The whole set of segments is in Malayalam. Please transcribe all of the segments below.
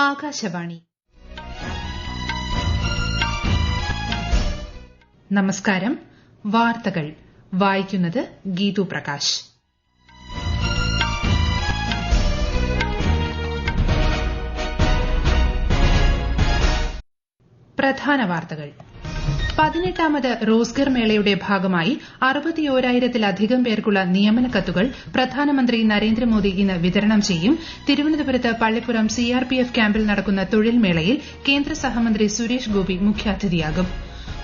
ആകാശവാണി. നമസ്കാരം. വാർത്തകൾ വായിക്കുന്നത് ഗീതു പ്രകാശ്. പ്രധാന വാർത്തകൾ. 18ാമത് റോസ്ഗർ മേളയുടെ ഭാഗമായി 61,000-ത്തിലധികം പേർക്കുള്ള നിയമന കത്തുകൾ പ്രധാനമന്ത്രി നരേന്ദ്രമോദി ഇന്ന് വിതരണം ചെയ്യും. തിരുവനന്തപുരത്ത് പള്ളിപ്പുറം സിആർപിഎഫ് ക്യാമ്പിൽ നടക്കുന്ന തൊഴിൽ മേളയിൽ കേന്ദ്ര സഹമന്ത്രി സുരേഷ് ഗോപി മുഖ്യാതിഥിയാകും.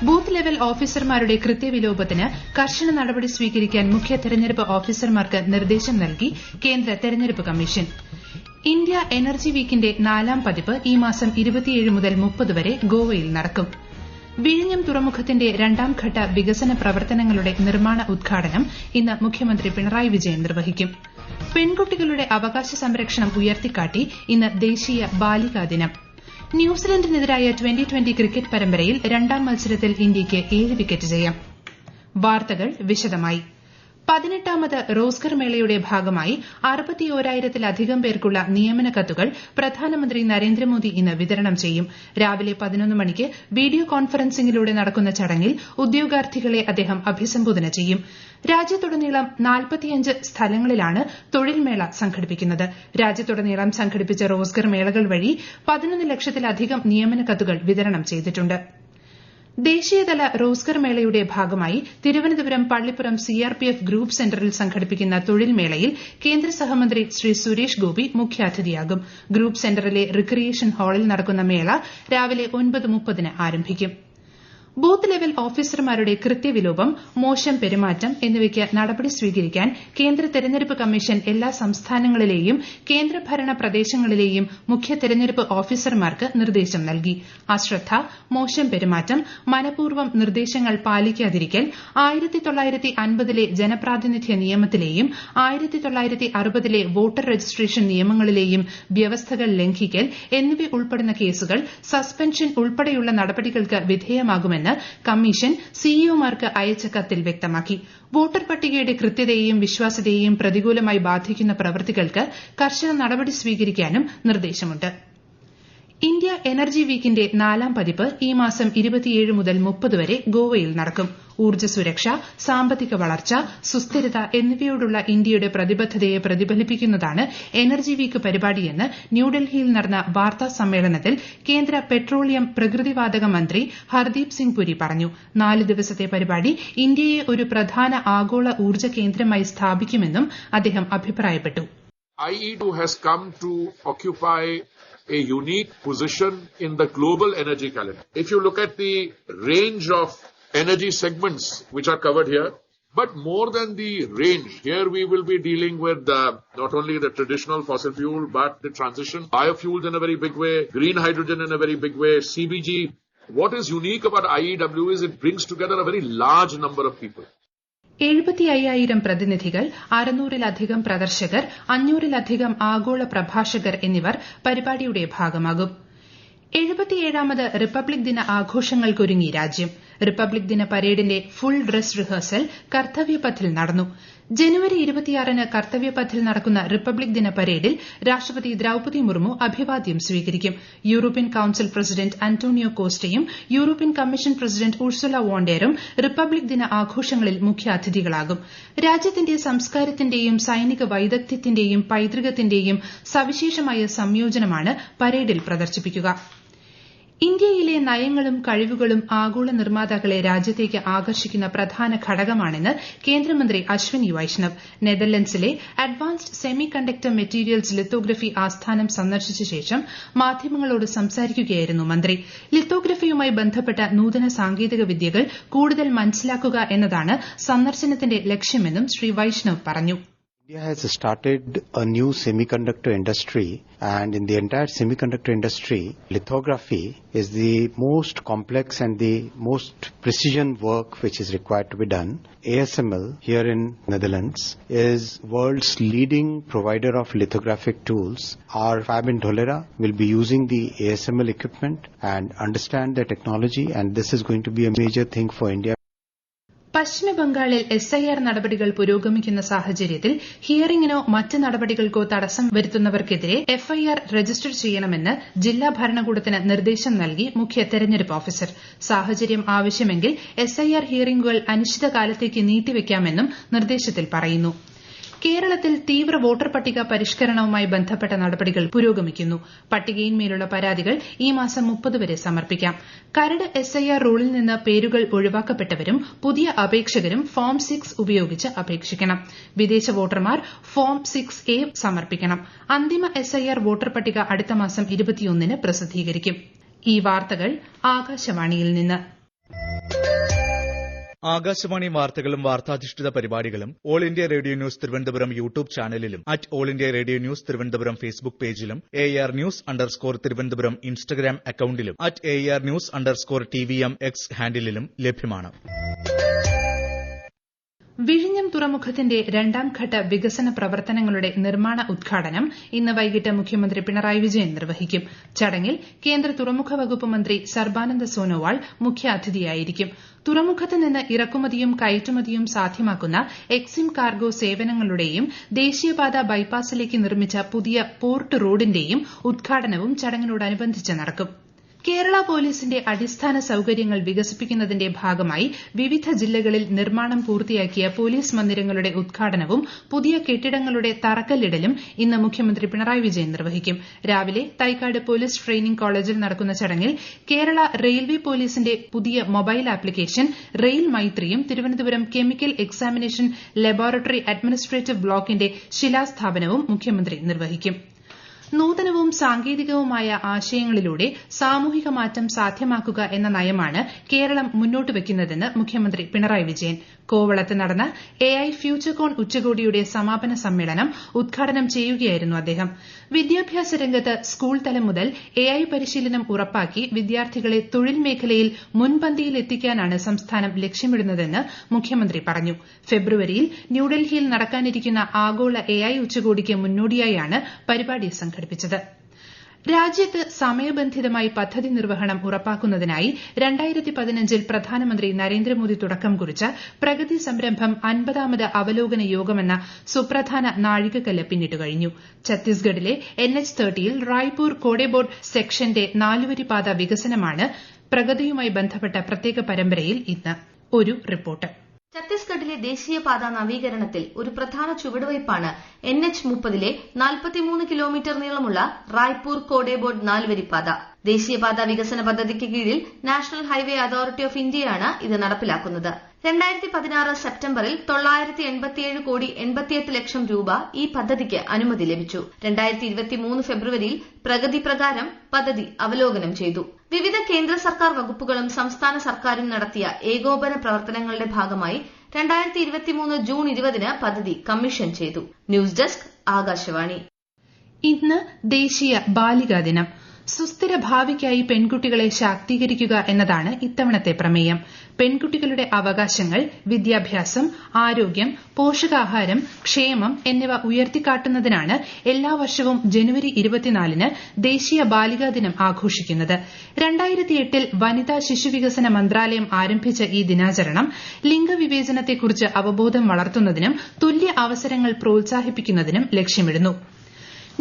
ബൂത്ത് ലെവൽ ഓഫീസർമാരുടെ കൃത്യവിലോപത്തിന് കർശന നടപടി സ്വീകരിക്കാൻ മുഖ്യ തെരഞ്ഞെടുപ്പ് ഓഫീസർമാർക്ക് നിർദ്ദേശം നൽകി കേന്ദ്ര തെരഞ്ഞെടുപ്പ് കമ്മീഷൻ. ഇന്ത്യ എനർജി വീക്കിന്റെ 4ാം പതിപ്പ് ഈ മാസം 27 മുതൽ 30 വരെ ഗോവയിൽ നടക്കും. വിഴിഞ്ഞം തുറമുഖത്തിന്റെ 2ാം ഘട്ട വികസന പ്രവർത്തനങ്ങളുടെ നിർമ്മാണ ഉദ്ഘാടനം ഇന്ന് മുഖ്യമന്ത്രി പിണറായി വിജയൻ നിർവഹിക്കും. പെൺകുട്ടികളുടെ അവകാശ സംരക്ഷണം ഉയർത്തിക്കാട്ടി ഇന്ന് ദേശീയ ബാലികാ ദിനം. ന്യൂസിലൻഡിനെതിരായ 2020 ക്രിക്കറ്റ് പരമ്പരയിൽ 2ാം മത്സരത്തിൽ ഇന്ത്യയ്ക്ക് 7 വിക്കറ്റ് ജയം. വാർത്തകൾ വിശദമായി. 18ാമത് റോസ്ഗർ മേളയുടെ ഭാഗമായി 61,000-ത്തിലധികം പേർക്കുള്ള നിയമന കത്തുകൾ പ്രധാനമന്ത്രി നരേന്ദ്രമോദി ഇന്ന് വിതരണം ചെയ്യും. രാവിലെ 11 മണിക്ക് വീഡിയോ കോൺഫറൻസിംഗിലൂടെ നടക്കുന്ന ചടങ്ങിൽ ഉദ്യോഗാർത്ഥികളെ അദ്ദേഹം അഭിസംബോധന ചെയ്യും. രാജ്യത്തുടനീളം 45 സ്ഥലങ്ങളിലാണ് തൊഴിൽ മേള സംഘടിപ്പിക്കുന്നത്. രാജ്യത്തുടനീളം സംഘടിപ്പിച്ച റോസ്ഗർ മേളകൾ വഴി 11 ലക്ഷത്തിലധികം നിയമന കത്തുകൾ വിതരണം ചെയ്തിട്ടുണ്ട്. ദേശീയതല റോസ്ഗർ മേളയുടെ ഭാഗമായി തിരുവനന്തപുരം പള്ളിപ്പുറം സിആർപിഎഫ് ഗ്രൂപ്പ് സെന്ററിൽ സംഘടിപ്പിക്കുന്ന തൊഴിൽ മേളയിൽ കേന്ദ്ര സഹമന്ത്രി ശ്രീ സുരേഷ് ഗോപി മുഖ്യാതിഥിയാകും. ഗ്രൂപ്പ് സെന്ററിലെ റിക്രിയേഷൻ ഹാളിൽ നടക്കുന്ന മേള രാവിലെ 9:30 ആരംഭിക്കും. ബൂത്ത് ലെവൽ ഓഫീസർമാരുടെ കൃത്യവിലോപം, മോശം പെരുമാറ്റം എന്നിവയ്ക്ക് നടപടി സ്വീകരിക്കാൻ കേന്ദ്ര തെരഞ്ഞെടുപ്പ് കമ്മീഷൻ എല്ലാ സംസ്ഥാനങ്ങളിലെയും കേന്ദ്രഭരണ പ്രദേശങ്ങളിലെയും മുഖ്യ തെരഞ്ഞെടുപ്പ് ഓഫീസർമാർക്ക് നിർദ്ദേശം നൽകി. അശ്രദ്ധ, മോശം പെരുമാറ്റം, മനഃപൂർവ്വം നിർദ്ദേശങ്ങൾ പാലിക്കാതിരിക്കൽ, 1950-ലെ ജനപ്രാതിനിധ്യ നിയമത്തിലെയും 1960-ലെ വോട്ടർ രജിസ്ട്രേഷൻ നിയമങ്ങളിലെയും വ്യവസ്ഥകൾ ലംഘിക്കൽ എന്നിവ ഉൾപ്പെടുന്ന കേസുകൾ സസ്പെൻഷൻ ഉൾപ്പെടെയുള്ള നടപടികൾക്ക് വിധേയമാകുമെന്ന് കമ്മീഷൻ സിഇഒമാർക്ക് അയച്ച കത്തിൽ വ്യക്തമാക്കി. വോട്ടർ പട്ടികയുടെ കൃത്യതയെയും വിശ്വാസ്യതയെയും പ്രതികൂലമായി ബാധിക്കുന്ന പ്രവൃത്തികൾക്ക് കർശന നടപടി സ്വീകരിക്കാനും നിർദ്ദേശമുണ്ട്. ഇന്ത്യ എനർജി വീക്കിന്റെ 4ാം പതിപ്പ് ഈ മാസം 27 മുതൽ 30 വരെ ഗോവയിൽ നടക്കും. ഊർജ്ജ സുരക്ഷ, സാമ്പത്തിക വളർച്ച, സുസ്ഥിരത എന്നിവയോടുള്ള ഇന്ത്യയുടെ പ്രതിബദ്ധതയെ പ്രതിഫലിപ്പിക്കുന്നതാണ് എനർജി വീക്ക് പരിപാടിയെന്ന് ന്യൂഡൽഹിയിൽ നടന്ന വാർത്താ സമ്മേളനത്തിൽ കേന്ദ്ര പെട്രോളിയം പ്രകൃതിവാതക മന്ത്രി ഹർദീപ് സിംഗ് പുരി പറഞ്ഞു. 4 ദിവസത്തെ പരിപാടി ഇന്ത്യയെ ഒരു പ്രധാന ആഗോള ഊർജ്ജ കേന്ദ്രമായി സ്ഥാപിക്കുമെന്നും അദ്ദേഹം അഭിപ്രായപ്പെട്ടു. IE2 has come to occupy a unique position in the global energy calendar. If you look at the range of energy segments which are covered here, but more than the range, here we will be dealing with not only the traditional fossil fuel, but the transition, biofuels in a very big way, green hydrogen in a very big way, CBG. What is unique about IEW is it brings together a very large number of people. 75,000 പ്രതിനിധികൾ, 600-ലധികം പ്രദർശകർ, 500-ലധികം ആഗോള പ്രഭാഷകർ എന്നിവർ പരിപാടിയുടെ ഭാഗമാകും. 77ാമത് റിപ്പബ്ലിക് ദിന ആഘോഷങ്ങൾക്കൊരുങ്ങി രാജ്യം. റിപ്പബ്ലിക് ദിന പരേഡിന്റെ ഫുൾ ഡ്രസ് റിഹേഴ്സൽ കർത്തവ്യപഥിൽ നടന്നു. ജനുവരി 26-ന് കർത്തവ്യപഥിൽ നടക്കുന്ന റിപ്പബ്ലിക് ദിന പരേഡിൽ രാഷ്ട്രപതി ദ്രൌപദി മുർമു അഭിവാദ്യം സ്വീകരിക്കും. യൂറോപ്യൻ കൌൺസിൽ പ്രസിഡന്റ് അന്റോണിയോ കോസ്റ്റയും യൂറോപ്യൻ കമ്മീഷൻ പ്രസിഡന്റ് ഉർസുല വോണ്ടേറും റിപ്പബ്ലിക് ദിന ആഘോഷങ്ങളിൽ മുഖ്യാതിഥികളാകും. രാജ്യത്തിന്റെ സംസ്കാരത്തിന്റെയും സൈനിക വൈദഗ്ധ്യത്തിന്റെയും പൈതൃകത്തിന്റെയും സവിശേഷമായ സംയോജനമാണ് പരേഡിൽ പ്രദർശിപ്പിക്കുക. ഇന്ത്യയിലെ നയങ്ങളും കഴിവുകളും ആഗോള നിർമ്മാതാക്കളെ രാജ്യത്തേക്ക് ആകർഷിക്കുന്ന പ്രധാന ഘടകമാണെന്ന് കേന്ദ്രമന്ത്രി അശ്വിനി വൈഷ്ണവ്. നെതർലൻഡ്സിലെ advanced semiconductor materials lithography ആസ്ഥാനം സന്ദർശിച്ച ശേഷം മാധ്യമങ്ങളോട് സംസാരിക്കുകയായിരുന്നു മന്ത്രി. ലിത്തോഗ്രഫിയുമായി ബന്ധപ്പെട്ട നൂതന സാങ്കേതിക വിദ്യകൾ കൂടുതൽ മനസ്സിലാക്കുക എന്നതാണ് സന്ദർശനത്തിന്റെ ലക്ഷ്യമെന്നും ശ്രീ വൈഷ്ണവ് പറഞ്ഞു. India has started a new semiconductor industry, and in the entire semiconductor industry, lithography is the most complex and the most precision work which is required to be done. ASML here in Netherlands is world's leading provider of lithographic tools. Our fab in Dholera will be using the ASML equipment and understand the technology, and this is going to be a major thing for India. പശ്ചിമബംഗാളിൽ SIR നടപടികൾ പുരോഗമിക്കുന്ന സാഹചര്യത്തിൽ ഹിയറിംഗിനോ മറ്റ് നടപടികൾക്കോ തടസ്സം വരുത്തുന്നവർക്കെതിരെ FIR രജിസ്റ്റർ ചെയ്യണമെന്ന് ജില്ലാ ഭരണകൂടത്തിന് നിർദ്ദേശം നൽകി മുഖ്യ തെരഞ്ഞെടുപ്പ് ഓഫീസർ. സാഹചര്യം ആവശ്യമെങ്കിൽ SIR ഹിയറിംഗുകൾ അനിശ്ചിതകാലത്തേക്ക് നീട്ടിവെക്കാമെന്നും നിർദ്ദേശത്തിൽ പറയുന്നു. കേരളത്തിൽ തീവ്ര വോട്ടർ പട്ടിക പരിഷ്കരണവുമായി ബന്ധപ്പെട്ട നടപടികൾ പുരോഗമിക്കുന്നു. പട്ടികയിന്മേലുള്ള പരാതികൾ ഈ മാസം 30 വരെ സമർപ്പിക്കാം. കരട് SIR റൂളിൽ നിന്ന് പേരുകൾ ഒഴിവാക്കപ്പെട്ടവരും പുതിയ അപേക്ഷകരും ഫോം 6 ഉപയോഗിച്ച് അപേക്ഷിക്കണം. വിദേശ വോട്ടർമാർ ഫോം 6A സമർപ്പിക്കണം. അന്തിമ SIR വോട്ടർ പട്ടിക അടുത്ത മാസം 21-ന് പ്രസിദ്ധീകരിക്കും. ഈ വാർത്തകൾ ആകാശവാണിയിൽ നിന്ന്. ആകാശവാണി വാർത്തകളും വാർത്താധിഷ്ഠിത പരിപാടികളും all India radio news Thiruvananthapuram YouTube ചാനലിലും all India radio news Thiruvananthapuram Facebook പേജിലും AR News_ തിരുവനന്തപുരം ഇൻസ്റ്റഗ്രാം അക്കൌണ്ടിലും AR News_TVM X ഹാൻഡിലും ലഭ്യമാണ്. വിഴിഞ്ഞം തുറമുഖത്തിന്റെ രണ്ടാം ഘട്ട വികസന പ്രവർത്തനങ്ങളുടെ നിർമ്മാണ ഉദ്ഘാടനം ഇന്ന് വൈകിട്ട് മുഖ്യമന്ത്രി പിണറായി വിജയൻ നിർവഹിക്കും. ചടങ്ങിൽ കേന്ദ്ര തുറമുഖ വകുപ്പ് മന്ത്രി സർബാനന്ദ സോനോവാൾ മുഖ്യാതിഥിയായിരിക്കും. തുറമുഖത്ത് നിന്ന് ഇറക്കുമതിയും കയറ്റുമതിയും സാധ്യമാക്കുന്ന എക്സിം കാർഗോ സേവനങ്ങളുടെയും ദേശീയപാത ബൈപ്പാസിലേക്ക് നിർമ്മിച്ച പുതിയ പോർട്ട് റോഡിന്റെയും ഉദ്ഘാടനവും ചടങ്ങിനോടനുബന്ധിച്ച് നടക്കും. കേരള പോലീസിന്റെ അടിസ്ഥാന സൌകര്യങ്ങൾ വികസിപ്പിക്കുന്നതിന്റെ ഭാഗമായി വിവിധ ജില്ലകളിൽ നിർമ്മാണം പൂർത്തിയാക്കിയ പോലീസ് മന്ദിരങ്ങളുടെ ഉദ്ഘാടനവും പുതിയ കെട്ടിടങ്ങളുടെ തറക്കല്ലിടലും ഇന്ന് മുഖ്യമന്ത്രി പിണറായി വിജയൻ നിർവഹിക്കും. രാവിലെ തൈക്കാട് പോലീസ് ട്രെയിനിംഗ് കോളേജിൽ നടക്കുന്ന ചടങ്ങിൽ കേരള റെയിൽവേ പോലീസിന്റെ പുതിയ മൊബൈൽ ആപ്ലിക്കേഷൻ റെയിൽ മൈത്രിയും Thiruvananthapuram chemical examination laboratory administrative ബ്ലോക്കിന്റെ ശിലാസ്ഥാപനവും മുഖ്യമന്ത്രി നിർവഹിക്കും. നൂതനവും സാങ്കേതികവുമായ ആശയങ്ങളിലൂടെ സാമൂഹിക മാറ്റം സാധ്യമാക്കുക എന്ന നയമാണ് കേരളം മുന്നോട്ട് വയ്ക്കുന്നതെന്ന് മുഖ്യമന്ത്രി പിണറായി വിജയൻ. കോവളത്ത് നടന്ന AI ഫ്യൂച്ചർകോൺ ഉച്ചകോടിയുടെ സമാപന സമ്മേളനം ഉദ്ഘാടനം ചെയ്യുകയായിരുന്നു അദ്ദേഹം. വിദ്യാഭ്യാസ രംഗത്ത് സ്കൂൾ തലം മുതൽ AI പരിശീലനം ഉറപ്പാക്കി വിദ്യാർത്ഥികളെ തൊഴിൽ മേഖലയിൽ മുൻപന്തിയിൽ എത്തിക്കാനാണ് സംസ്ഥാനം ലക്ഷ്യമിടുന്നതെന്ന് മുഖ്യമന്ത്രി പറഞ്ഞു. ഫെബ്രുവരിയിൽ ന്യൂഡൽഹിയിൽ നടക്കാനിരിക്കുന്ന ആഗോള AI ഉച്ചകോടിക്ക് മുന്നോടിയായാണ് പരിപാടി സംഘടിപ്പിച്ചത്. രാജ്യത്ത് സമയബന്ധിതമായി പദ്ധതി നിർവഹണം ഉറപ്പാക്കുന്നതിനായി 2015-ൽ പ്രധാനമന്ത്രി നരേന്ദ്രമോദി തുടക്കം കുറിച്ച പ്രഗതി സംരംഭം 50ാമത് അവലോകന യോഗമെന്ന സുപ്രധാന നാഴികക്കല്ല് പിന്നിട്ടു കഴിഞ്ഞു. ഛത്തീസ്ഗഡിലെ NH-30ൽ റായ്പൂർ കോഡെബോർഡ് സെക്ഷന്റെ 4-വരിപ്പാത വികസനമാണ് പ്രഗതിയുമായി ബന്ധപ്പെട്ട പ്രത്യേക പരമ്പരയിൽ ഇന്ന്. ഒരു റിപ്പോർട്ട്. ഛത്തീസ്ഗഡിലെ ദേശീയപാത നവീകരണത്തിൽ ഒരു പ്രധാന ചുവടുവയ്പ്പാണ് NH-30ലെ 43 കിലോമീറ്റർ നീളമുള്ള റായ്പൂർ കോഡെബോർഡ് 4-വരിപ്പാത. ദേശീയപാത വികസന പദ്ധതിക്ക് കീഴിൽ നാഷണൽ ഹൈവേ അതോറിറ്റി ഓഫ് ഇന്ത്യയാണ് ഇത് നടപ്പിലാക്കുന്നത്. 2016 സെപ്റ്റംബറിൽ 987 കോടി 88 ലക്ഷം രൂപ ഈ പദ്ധതിക്ക് അനുമതി ലഭിച്ചു. 2023 ഫെബ്രുവരിയിൽ പ്രഗതി പ്രകാരം പദ്ധതി അവലോകനം ചെയ്തു. വിവിധ കേന്ദ്ര സർക്കാർ വകുപ്പുകളും സംസ്ഥാന സർക്കാരും നടത്തിയ ഏകോപന പ്രവർത്തനങ്ങളുടെ ഭാഗമായി 2023 ജൂൺ 20-ന് പദ്ധതി കമ്മീഷൻ ചെയ്തു. News desk Akashvani. ഇന്ന് ദേശീയ ബാലികാ ദിനം. സുസ്ഥിര ഭാവിക്കായി പെൺകുട്ടികളെ ശാക്തീകരിക്കുക എന്നതാണ് ഇത്തവണത്തെ പ്രമേയം. പെൺകുട്ടികളുടെ അവകാശങ്ങൾ, വിദ്യാഭ്യാസം, ആരോഗ്യം, പോഷകാഹാരം, ക്ഷേമം എന്നിവ ഉയർത്തിക്കാട്ടുന്നതിനാണ് എല്ലാ വർഷവും ജനുവരി 24-ന് ദേശീയ ബാലികാ ദിനം ആഘോഷിക്കുന്നത്. 2008-ൽ വനിതാ ശിശുവികസന മന്ത്രാലയം ആരംഭിച്ച ഈ ദിനാചരണം ലിംഗവിവേചനത്തെക്കുറിച്ച് അവബോധം വളർത്തുന്നതിനും തുല്യ അവസരങ്ങൾ പ്രോത്സാഹിപ്പിക്കുന്നതിനും ലക്ഷ്യമിടുന്നു.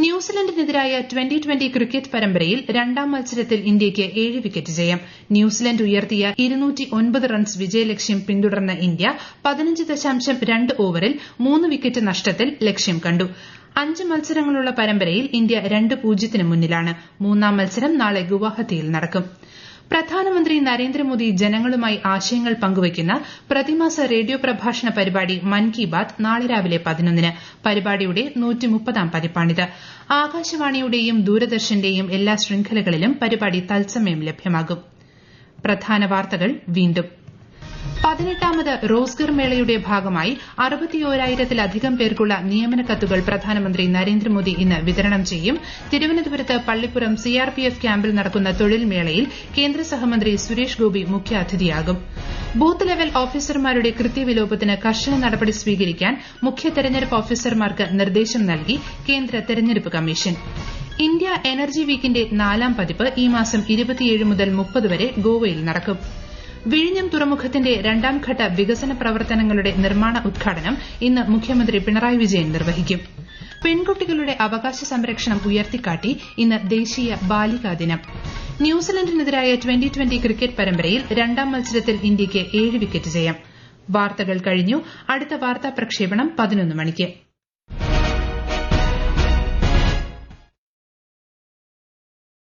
ന്യൂസിലൻഡിനെതിരായ 2020 ക്രിക്കറ്റ് പരമ്പരയിൽ രണ്ടാം മത്സരത്തിൽ ഇന്ത്യയ്ക്ക് 7 വിക്കറ്റ് ജയം. ന്യൂസിലൻഡ് ഉയർത്തിയ 209 റൺസ് വിജയലക്ഷ്യം പിന്തുടർന്ന ഇന്ത്യ 15.2 ഓവറിൽ 3 വിക്കറ്റ് നഷ്ടത്തിൽ ലക്ഷ്യം കണ്ടു. 5 മത്സരങ്ങളുള്ള പരമ്പരയിൽ ഇന്ത്യ 2-0 മുന്നിലാണ്. മൂന്നാം മത്സരം നാളെ ഗുവാഹത്തിയിൽ നടക്കും. പ്രധാനമന്ത്രി നരേന്ദ്രമോദി ജനങ്ങളുമായി ആശയങ്ങൾ പങ്കുവയ്ക്കുന്ന പ്രതിമാസ റേഡിയോ പ്രഭാഷണ പരിപാടി മൻ കി ബാത് നാളെ രാവിലെ 11-ന്. പരിപാടിയുടെ 130ാം പതിപ്പാണിത്. ആകാശവാണിയുടെയും ദൂരദർശന്റെയും എല്ലാ ശൃംഖലകളിലും പരിപാടി തത്സമയം ലഭ്യമാകും. പ്രധാന വാർത്തകൾ വീണ്ടും. 18ാമത് റോസ്ഗർ മേളയുടെ ഭാഗമായി 61,000-ത്തിലധികം പേർക്കുള്ള നിയമന കത്തുകൾ പ്രധാനമന്ത്രി നരേന്ദ്രമോദി ഇന്ന് വിതരണം ചെയ്യും. തിരുവനന്തപുരത്ത് പള്ളിപ്പുറം CRPF ക്യാമ്പിൽ നടക്കുന്ന തൊഴിൽ മേളയിൽ കേന്ദ്ര സഹമന്ത്രി സുരേഷ് ഗോപി മുഖ്യാതിഥിയാകും. ബൂത്ത് ലെവൽ ഓഫീസർമാരുടെ കൃത്യവിലോപത്തിന് കർശന നടപടി സ്വീകരിക്കാൻ മുഖ്യ തെരഞ്ഞെടുപ്പ് ഓഫീസർമാർക്ക് നിർദ്ദേശം നൽകി കേന്ദ്ര തെരഞ്ഞെടുപ്പ് കമ്മീഷൻ. ഇന്ത്യ എനർജി വീക്കിന്റെ 4ാം പതിപ്പ് ഈ മാസം 27 മുതൽ 30 വരെ ഗോവയിൽ നടക്കും. വിഴിഞ്ഞം തുറമുഖത്തിന്റെ രണ്ടാം ഘട്ട വികസന പ്രവർത്തനങ്ങളുടെ നിർമ്മാണ ഉദ്ഘാടനം ഇന്ന് മുഖ്യമന്ത്രി പിണറായി വിജയൻ നിർവഹിക്കും. പെൺകുട്ടികളുടെ അവകാശ സംരക്ഷണം ഉയർത്തിക്കാട്ടി ഇന്ന് ദേശീയ ബാലികാ ദിനം. ന്യൂസിലൻഡിനെതിരായ ട്വന്റി ക്രിക്കറ്റ് പരമ്പരയിൽ രണ്ടാം മത്സരത്തിൽ ഇന്ത്യയ്ക്ക് 7 വിക്കറ്റ് ജയം. വാർത്തകൾ കഴിഞ്ഞു. അടുത്ത വാർത്താ പ്രക്ഷേപണം 11 മണിക്ക്.